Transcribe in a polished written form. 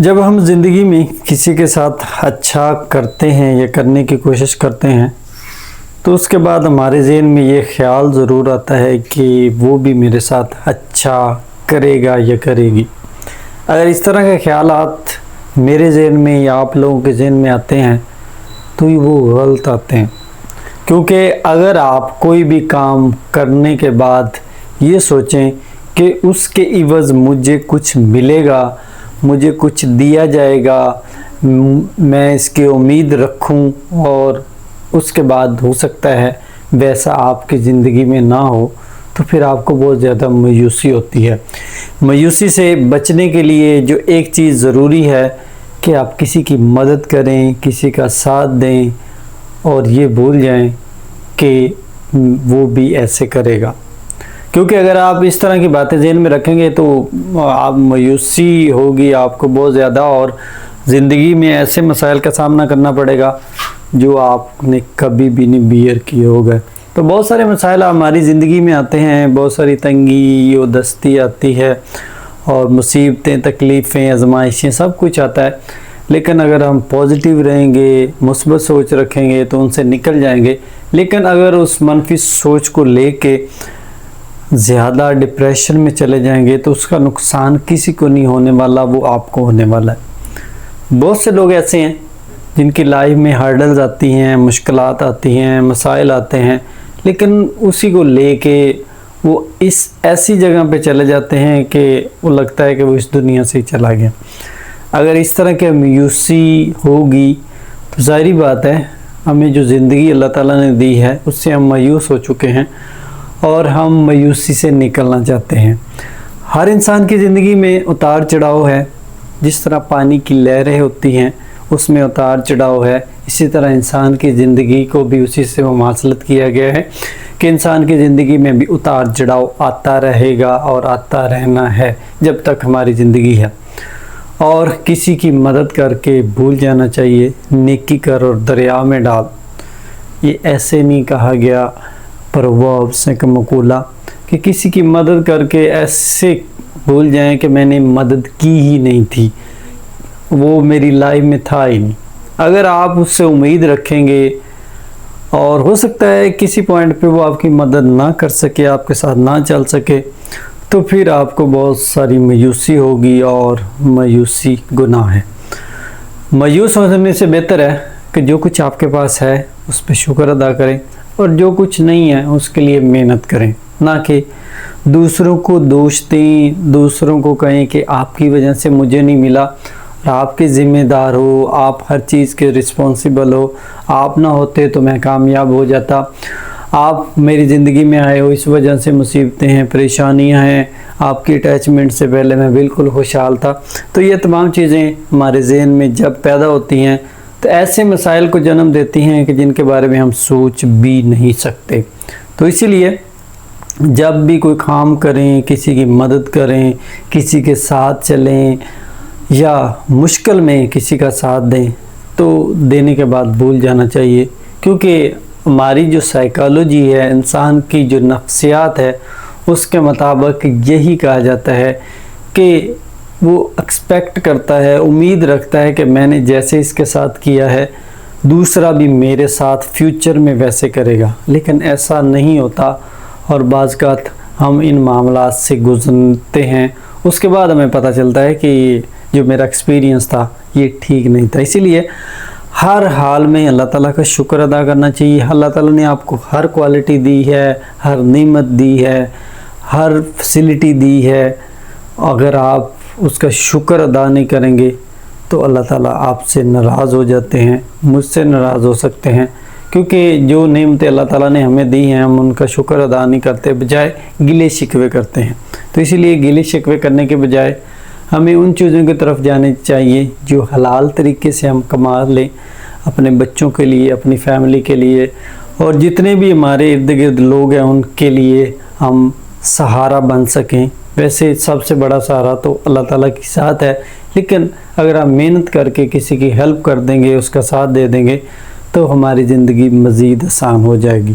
جب ہم زندگی میں کسی کے ساتھ اچھا کرتے ہیں یا کرنے کی کوشش کرتے ہیں تو اس کے بعد ہمارے ذہن میں یہ خیال ضرور آتا ہے کہ وہ بھی میرے ساتھ اچھا کرے گا یا کرے گی۔ اگر اس طرح کے خیالات میرے ذہن میں یا آپ لوگوں کے ذہن میں آتے ہیں تو وہ غلط آتے ہیں، کیونکہ اگر آپ کوئی بھی کام کرنے کے بعد یہ سوچیں کہ اس کے عوض مجھے کچھ ملے گا، مجھے کچھ دیا جائے گا، میں اس کی امید رکھوں، اور اس کے بعد ہو سکتا ہے ویسا آپ کی زندگی میں نہ ہو، تو پھر آپ کو بہت زیادہ مایوسی ہوتی ہے۔ مایوسی سے بچنے کے لیے جو ایک چیز ضروری ہے کہ آپ کسی کی مدد کریں، کسی کا ساتھ دیں، اور یہ بھول جائیں کہ وہ بھی ایسے کرے گا، کیونکہ اگر آپ اس طرح کی باتیں ذہن میں رکھیں گے تو آپ مایوسی ہوگی آپ کو بہت زیادہ، اور زندگی میں ایسے مسائل کا سامنا کرنا پڑے گا جو آپ نے کبھی بھی نہیں بیئر کیے ہوگا۔ تو بہت سارے مسائل ہماری زندگی میں آتے ہیں، بہت ساری تنگی و دستی آتی ہے، اور مصیبتیں، تکلیفیں، آزمائشیں، سب کچھ آتا ہے، لیکن اگر ہم پازیٹیو رہیں گے، مثبت سوچ رکھیں گے تو ان سے نکل جائیں گے۔ لیکن اگر اس منفی سوچ کو لے کے زیادہ ڈپریشن میں چلے جائیں گے تو اس کا نقصان کسی کو نہیں ہونے والا، وہ آپ کو ہونے والا ہے۔ بہت سے لوگ ایسے ہیں جن کی لائف میں ہرڈلز آتی ہیں، مشکلات آتی ہیں، مسائل آتے ہیں، لیکن اسی کو لے کے وہ اس ایسی جگہ پہ چلے جاتے ہیں کہ وہ لگتا ہے کہ وہ اس دنیا سے ہی چلا گیا۔ اگر اس طرح کے مایوسی ہوگی تو ظاہری بات ہے ہمیں جو زندگی اللہ تعالیٰ نے دی ہے اس سے ہم مایوس ہو چکے ہیں، اور ہم مایوسی سے نکلنا چاہتے ہیں۔ ہر انسان کی زندگی میں اتار چڑھاؤ ہے، جس طرح پانی کی لہریں ہوتی ہیں اس میں اتار چڑھاؤ ہے، اسی طرح انسان کی زندگی کو بھی اسی سے مماثلت کیا گیا ہے کہ انسان کی زندگی میں بھی اتار چڑھاؤ آتا رہے گا اور آتا رہنا ہے جب تک ہماری زندگی ہے۔ اور کسی کی مدد کر کے بھول جانا چاہیے، نیکی کر اور دریا میں ڈال، یہ ایسے نہیں کہا گیا پروورب سے کہ مقولہ کہ کسی کی مدد کر کے ایسے بھول جائیں کہ میں نے مدد کی ہی نہیں تھی، وہ میری لائف میں تھا ہی نہیں۔ اگر آپ اس سے امید رکھیں گے اور ہو سکتا ہے کسی پوائنٹ پہ وہ آپ کی مدد نہ کر سکے، آپ کے ساتھ نہ چل سکے، تو پھر آپ کو بہت ساری مایوسی ہوگی، اور مایوسی گناہ ہے۔ مایوس ہونے سے بہتر ہے کہ جو کچھ آپ کے پاس ہے اس پہ شکر ادا کریں، اور جو کچھ نہیں ہے اس کے لیے محنت کریں، نہ کہ دوسروں کو دوش دیں، دوسروں کو کہیں کہ آپ کی وجہ سے مجھے نہیں ملا، اور آپ کے ذمہ دار ہو، آپ ہر چیز کے رسپانسیبل ہو، آپ نہ ہوتے تو میں کامیاب ہو جاتا، آپ میری زندگی میں آئے ہو اس وجہ سے مصیبتیں ہیں، پریشانیاں ہیں، آپ کی اٹیچمنٹ سے پہلے میں بالکل خوشحال تھا۔ تو یہ تمام چیزیں ہمارے ذہن میں جب پیدا ہوتی ہیں تو ایسے مسائل کو جنم دیتی ہیں کہ جن کے بارے میں ہم سوچ بھی نہیں سکتے۔ تو اسی لیے جب بھی کوئی کام کریں، کسی کی مدد کریں، کسی کے ساتھ چلیں، یا مشکل میں کسی کا ساتھ دیں تو دینے کے بعد بھول جانا چاہیے، کیونکہ ہماری جو سائیکالوجی ہے، انسان کی جو نفسیات ہے، اس کے مطابق یہی کہا جاتا ہے کہ وہ ایکسپیکٹ کرتا ہے، امید رکھتا ہے کہ میں نے جیسے اس کے ساتھ کیا ہے دوسرا بھی میرے ساتھ فیوچر میں ویسے کرے گا، لیکن ایسا نہیں ہوتا، اور بعض اوقات ہم ان معاملات سے گزرتے ہیں، اس کے بعد ہمیں پتہ چلتا ہے کہ جو میرا ایکسپیرینس تھا یہ ٹھیک نہیں تھا۔ اسی لیے ہر حال میں اللہ تعالیٰ کا شکر ادا کرنا چاہیے۔ اللہ تعالیٰ نے آپ کو ہر کوالٹی دی ہے، ہر نعمت دی ہے، ہر فیسلٹی دی ہے، اگر آپ اس کا شکر ادا نہیں کریں گے تو اللہ تعالیٰ آپ سے ناراض ہو جاتے ہیں، مجھ سے ناراض ہو سکتے ہیں، کیونکہ جو نعمتیں اللہ تعالیٰ نے ہمیں دی ہیں ہم ان کا شکر ادا نہیں کرتے، بجائے گلے شکوے کرتے ہیں۔ تو اسی لیے گلے شکوے کرنے کے بجائے ہمیں ان چیزوں کی طرف جانے چاہیے جو حلال طریقے سے ہم کما لیں، اپنے بچوں کے لیے، اپنی فیملی کے لیے، اور جتنے بھی ہمارے ارد گرد لوگ ہیں ان کے لیے ہم سہارا بن سکیں۔ ویسے سب سے بڑا سہارا تو اللہ تعالیٰ کی ساتھ ہے، لیکن اگر ہم محنت کر کے کسی کی ہیلپ کر دیں گے، اس کا ساتھ دے دیں گے، تو ہماری زندگی مزید آسان ہو جائے گی۔